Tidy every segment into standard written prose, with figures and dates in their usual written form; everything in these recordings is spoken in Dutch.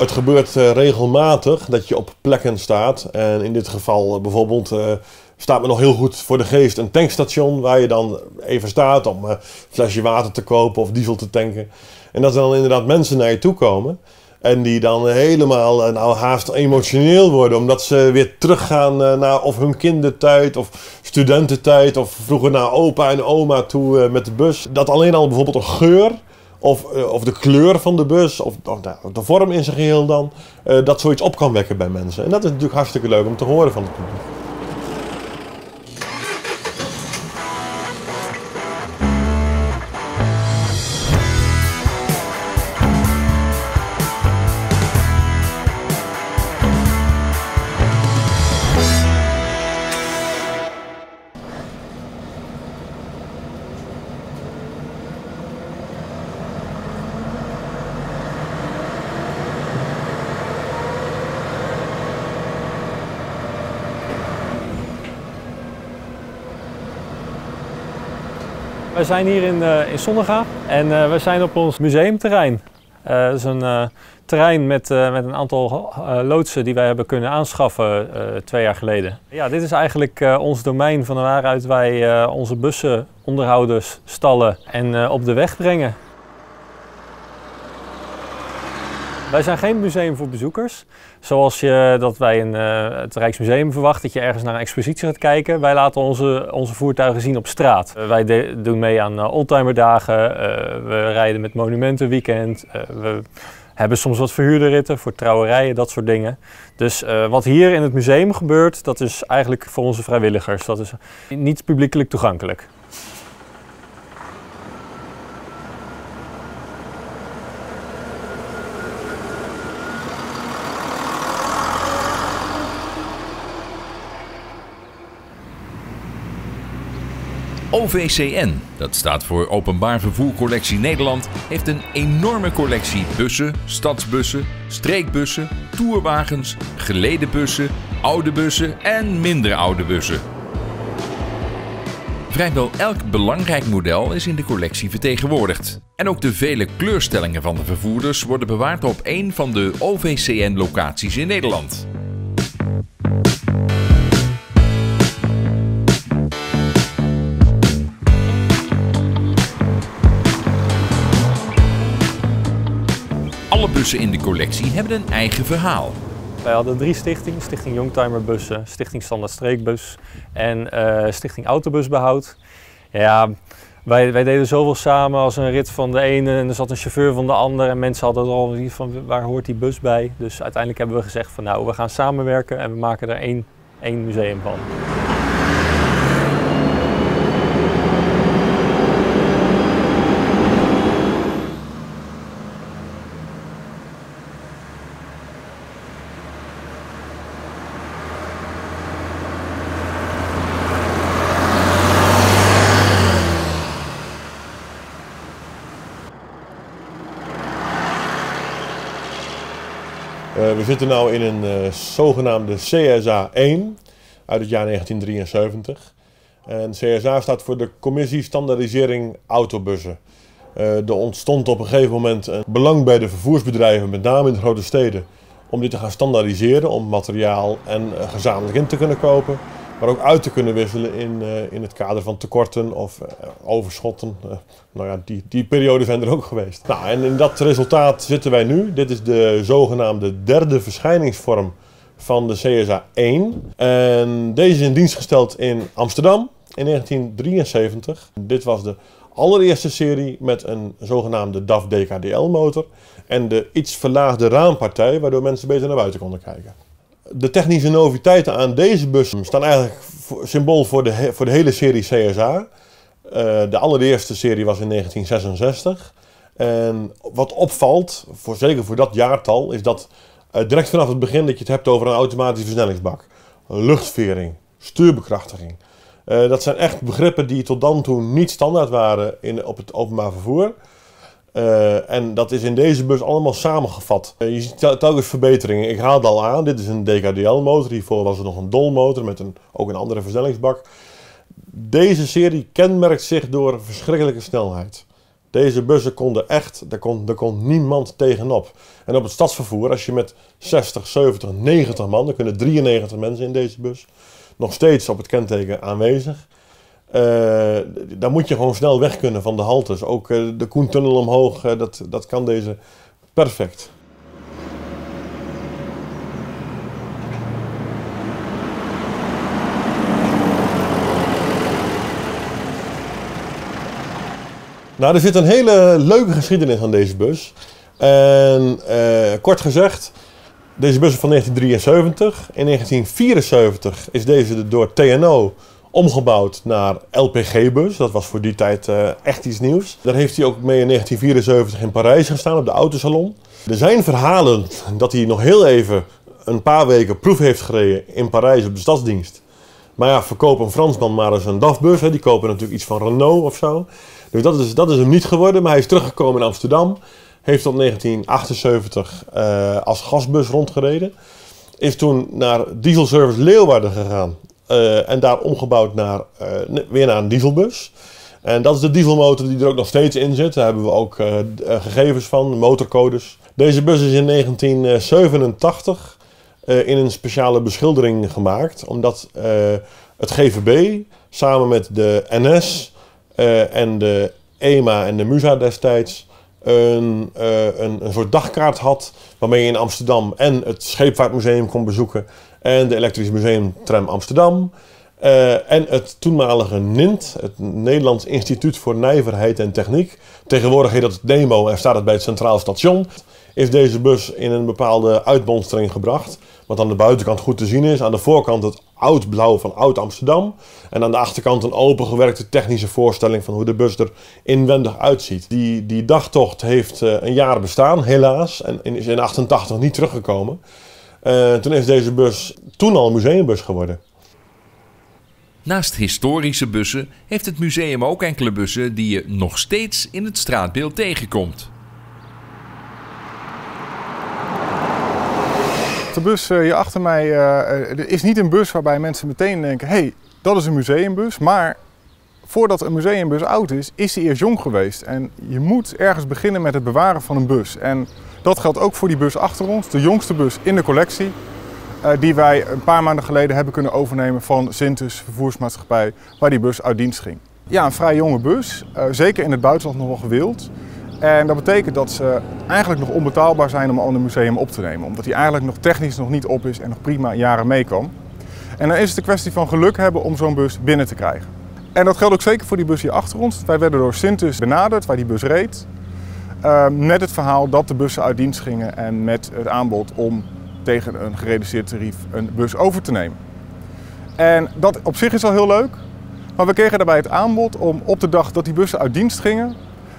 Het gebeurt regelmatig dat je op plekken staat. En in dit geval bijvoorbeeld staat me nog heel goed voor de geest een tankstation waar je dan even staat om een flesje water te kopen of diesel te tanken. En dat er dan inderdaad mensen naar je toe komen. En die dan helemaal haast emotioneel worden omdat ze weer teruggaan naar of hun kindertijd of studententijd of vroeger naar opa en oma toe met de bus. Dat alleen al bijvoorbeeld een geur of de kleur van de bus of de vorm in zijn geheel dan, dat zoiets op kan wekken bij mensen. En dat is natuurlijk hartstikke leuk om te horen van het publiek. We zijn hier in Sonnega en we zijn op ons museumterrein. Dat is een terrein met een aantal loodsen die wij hebben kunnen aanschaffen 2 jaar geleden. Ja, dit is eigenlijk ons domein van waaruit wij onze bussen onderhouden, stallen en op de weg brengen. Wij zijn geen museum voor bezoekers, zoals dat bij het Rijksmuseum verwacht dat je ergens naar een expositie gaat kijken. Wij laten onze voertuigen zien op straat. Wij doen mee aan oldtimerdagen, we rijden met monumentenweekend, we hebben soms wat verhuurde ritten voor trouwerijen, dat soort dingen. Dus wat hier in het museum gebeurt, dat is eigenlijk voor onze vrijwilligers. Dat is niet publiekelijk toegankelijk. OVCN, dat staat voor Openbaar Vervoer Collectie Nederland, heeft een enorme collectie bussen, stadsbussen, streekbussen, tourwagens, geleden bussen, oude bussen en minder oude bussen. Vrijwel elk belangrijk model is in de collectie vertegenwoordigd. En ook de vele kleurstellingen van de vervoerders worden bewaard op een van de OVCN-locaties in Nederland. Alle bussen in de collectie hebben een eigen verhaal. Wij hadden 3 stichtingen: Stichting Youngtimerbussen, Stichting Standaard Streekbus en Stichting Autobusbehoud. Ja, wij deden zoveel samen als een rit van de ene en er zat een chauffeur van de ander en mensen hadden er al iets van waar hoort die bus bij. Dus uiteindelijk hebben we gezegd van nou, we gaan samenwerken en we maken er één museum van. We zitten nu in een zogenaamde CSA 1 uit het jaar 1973. En CSA staat voor de Commissie Standaardisering Autobussen. Er ontstond op een gegeven moment een belang bij de vervoersbedrijven, met name in de grote steden, om dit te gaan standaardiseren, om materiaal en gezamenlijk in te kunnen kopen, maar ook uit te kunnen wisselen in het kader van tekorten of overschotten. Nou ja, die perioden zijn er ook geweest. Nou, en in dat resultaat zitten wij nu. Dit is de zogenaamde 3e verschijningsvorm van de CSA 1. En deze is in dienst gesteld in Amsterdam in 1973. Dit was de allereerste serie met een zogenaamde DAF DKDL motor en de iets verlaagde raampartij, waardoor mensen beter naar buiten konden kijken. De technische noviteiten aan deze bus staan eigenlijk symbool voor de hele serie CSA. De allereerste serie was in 1966. En wat opvalt, zeker voor dat jaartal, is dat direct vanaf het begin dat je het hebt over een automatische versnellingsbak, luchtvering, stuurbekrachtiging. Dat zijn echt begrippen die tot dan toe niet standaard waren op het openbaar vervoer. En dat is in deze bus allemaal samengevat. Je ziet telkens verbeteringen. Ik haalde al aan, dit is een DKDL-motor. Hiervoor was er nog een DOL-motor met ook een andere versnellingsbak. Deze serie kenmerkt zich door verschrikkelijke snelheid. Deze bussen konden echt, daar kon niemand tegenop. En op het stadsvervoer, als je met 60, 70, 90 man, er kunnen 93 mensen in deze bus, nog steeds op het kenteken aanwezig. Dan moet je gewoon snel weg kunnen van de haltes. Ook de Koentunnel omhoog, dat kan deze perfect. Nou, er zit een hele leuke geschiedenis aan deze bus. En kort gezegd, deze bus is van 1973. In 1974 is deze door TNO omgebouwd naar LPG-bus. Dat was voor die tijd echt iets nieuws. Daar heeft hij ook mee in 1974 in Parijs gestaan op de Autosalon. Er zijn verhalen dat hij nog heel even een paar weken proef heeft gereden in Parijs op de stadsdienst. Maar ja, verkoop een Fransman maar eens een DAF-bus. Die kopen natuurlijk iets van Renault of zo. Dus dat is hem niet geworden, maar hij is teruggekomen in Amsterdam. Heeft tot 1978 als gasbus rondgereden. Is toen naar Dieselservice Leeuwarden gegaan. En daar omgebouwd weer naar een dieselbus. En dat is de dieselmotor die er ook nog steeds in zit. Daar hebben we ook gegevens van, motorcodes. Deze bus is in 1987 in een speciale beschildering gemaakt. Omdat het GVB samen met de NS en de EMA en de MUSA destijds een soort dagkaart had. Waarmee je in Amsterdam en het Scheepvaartmuseum kon bezoeken. En de Elektrisch Museum Tram Amsterdam. En het toenmalige NINT, het Nederlands Instituut voor Nijverheid en Techniek. Tegenwoordig heet dat Demo en staat het bij het Centraal Station. Is deze bus in een bepaalde uitmonstering gebracht. Wat aan de buitenkant goed te zien is. Aan de voorkant het oud-blauw van Oud-Amsterdam. En aan de achterkant een opengewerkte technische voorstelling van hoe de bus er inwendig uitziet. Die dagtocht heeft een jaar bestaan, helaas. En is in 1988 niet teruggekomen. Toen is deze bus toen al een museumbus geworden. Naast historische bussen heeft het museum ook enkele bussen die je nog steeds in het straatbeeld tegenkomt. De bus hier achter mij is niet een bus waarbij mensen meteen denken, hey, dat is een museumbus. Maar voordat een museumbus oud is, is die eerst jong geweest. En je moet ergens beginnen met het bewaren van een bus. En dat geldt ook voor die bus achter ons, de jongste bus in de collectie. Die wij een paar maanden geleden hebben kunnen overnemen van Sintus Vervoersmaatschappij, waar die bus uit dienst ging. Ja, een vrij jonge bus, zeker in het buitenland nog wel gewild. En dat betekent dat ze eigenlijk nog onbetaalbaar zijn om al in een museum op te nemen. Omdat die eigenlijk nog technisch nog niet op is en nog prima jaren mee kan. En dan is het een kwestie van geluk hebben om zo'n bus binnen te krijgen. En dat geldt ook zeker voor die bus hier achter ons. Wij werden door Sintus benaderd, waar die bus reed. Met het verhaal dat de bussen uit dienst gingen en met het aanbod om tegen een gereduceerd tarief een bus over te nemen. En dat op zich is al heel leuk. Maar we kregen daarbij het aanbod om op de dag dat die bussen uit dienst gingen,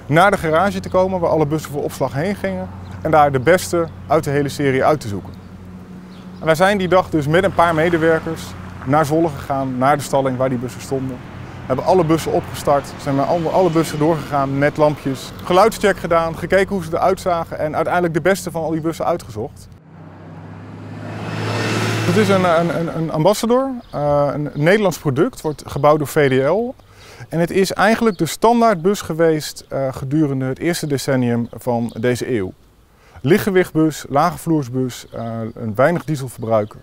naar de garage te komen waar alle bussen voor opslag heen gingen en daar de beste uit de hele serie uit te zoeken. En wij zijn die dag dus met een paar medewerkers naar Zwolle gegaan, naar de stalling waar die bussen stonden. We hebben alle bussen opgestart, zijn met alle bussen doorgegaan met lampjes, geluidscheck gedaan, gekeken hoe ze eruit zagen en uiteindelijk de beste van al die bussen uitgezocht. Het is een Ambassador, een Nederlands product, wordt gebouwd door VDL. En het is eigenlijk de standaardbus geweest gedurende het eerste decennium van deze eeuw. Lichtgewichtbus, lagevloersbus, een weinig dieselverbruiker.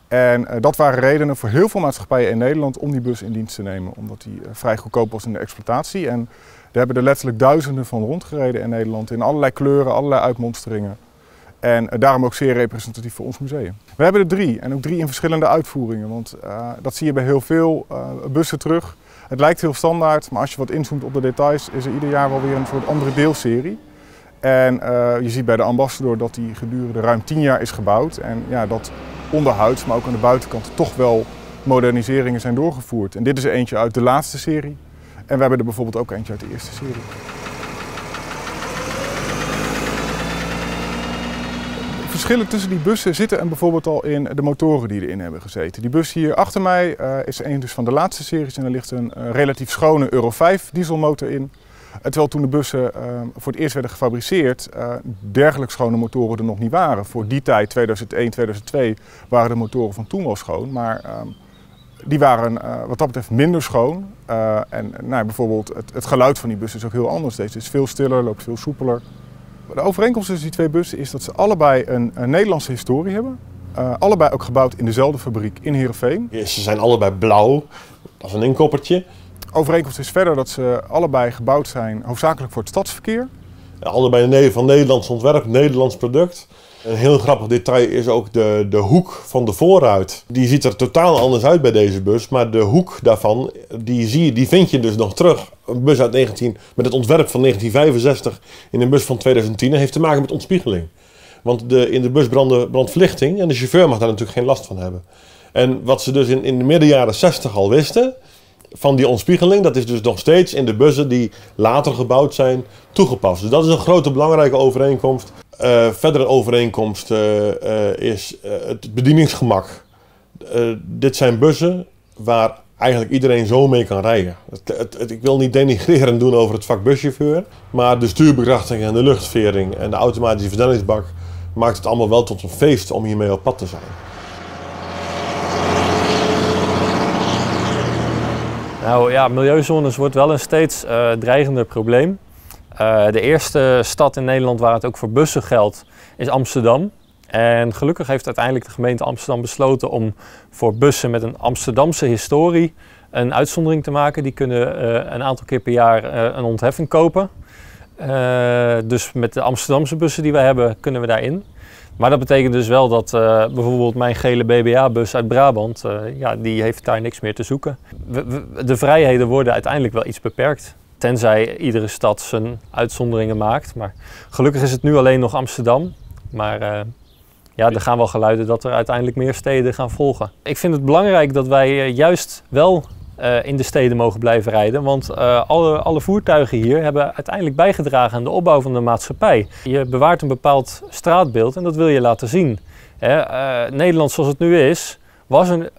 En dat waren redenen voor heel veel maatschappijen in Nederland om die bus in dienst te nemen. Omdat die vrij goedkoop was in de exploitatie. En daar hebben er letterlijk duizenden van rondgereden in Nederland. In allerlei kleuren, allerlei uitmonsteringen. En daarom ook zeer representatief voor ons museum. We hebben er 3 en ook 3 in verschillende uitvoeringen. Want dat zie je bij heel veel bussen terug. Het lijkt heel standaard, maar als je wat inzoomt op de details is er ieder jaar wel weer een soort andere deelserie. En je ziet bij de Ambassador dat die gedurende ruim 10 jaar is gebouwd. En ja, dat onderhuids, maar ook aan de buitenkant toch wel moderniseringen zijn doorgevoerd. En dit is er eentje uit de laatste serie. En we hebben er bijvoorbeeld ook eentje uit de eerste serie. Verschillen tussen die bussen zitten er bijvoorbeeld al in de motoren die erin hebben gezeten. Die bus hier achter mij is een dus van de laatste series en er ligt een relatief schone Euro 5 dieselmotor in. Terwijl toen de bussen voor het eerst werden gefabriceerd, dergelijk schone motoren er nog niet waren. Voor die tijd, 2001, 2002, waren de motoren van toen wel schoon. Maar Die waren wat dat betreft minder schoon. Bijvoorbeeld het geluid van die bussen is ook heel anders. Deze is veel stiller, loopt veel soepeler. De overeenkomst tussen die twee bussen is dat ze allebei een Nederlandse historie hebben. Allebei ook gebouwd in dezelfde fabriek in Heerenveen. Ze zijn allebei blauw, dat is een inkoppertje. Overeenkomst is verder dat ze allebei gebouwd zijn hoofdzakelijk voor het stadsverkeer. Allebei van Nederlands ontwerp, Nederlands product. Een heel grappig detail is ook de hoek van de voorruit. Die ziet er totaal anders uit bij deze bus, maar de hoek daarvan, die vind je dus nog terug. Een bus met het ontwerp van 1965 in een bus van 2010 heeft te maken met ontspiegeling. Want in de bus brandt verlichting en de chauffeur mag daar natuurlijk geen last van hebben. En wat ze dus in de midden jaren 60 al wisten van die ontspiegeling, dat is dus nog steeds in de bussen die later gebouwd zijn toegepast. Dus dat is een grote belangrijke overeenkomst. Verder een overeenkomst is het bedieningsgemak. Dit zijn bussen waar eigenlijk iedereen zo mee kan rijden. Ik wil niet denigrerend doen over het vak buschauffeur, maar de stuurbekrachtiging en de luchtvering en de automatische versnellingsbak maakt het allemaal wel tot een feest om hiermee op pad te zijn. Nou ja, milieuzones wordt wel een steeds dreigender probleem. De eerste stad in Nederland waar het ook voor bussen geldt is Amsterdam. En gelukkig heeft uiteindelijk de gemeente Amsterdam besloten om voor bussen met een Amsterdamse historie een uitzondering te maken. Die kunnen een aantal keer per jaar een ontheffing kopen. Dus met de Amsterdamse bussen die we hebben kunnen we daarin. Maar dat betekent dus wel dat bijvoorbeeld mijn gele BBA-bus uit Brabant, die heeft daar niks meer te zoeken. De vrijheden worden uiteindelijk wel iets beperkt. Tenzij iedere stad zijn uitzonderingen maakt. Maar gelukkig is het nu alleen nog Amsterdam. Maar er gaan wel geluiden dat er uiteindelijk meer steden gaan volgen. Ik vind het belangrijk dat wij juist wel in de steden mogen blijven rijden. Want alle voertuigen hier hebben uiteindelijk bijgedragen aan de opbouw van de maatschappij. Je bewaart een bepaald straatbeeld en dat wil je laten zien. Nederland zoals het nu is,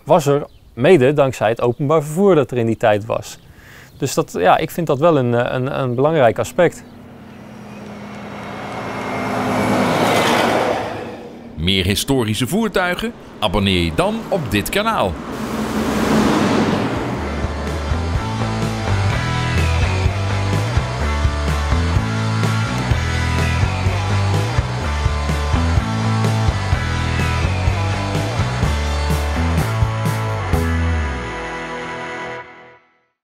was er mede dankzij het openbaar vervoer dat er in die tijd was. Dus ik vind dat wel een belangrijk aspect. Meer historische voertuigen? Abonneer je dan op dit kanaal.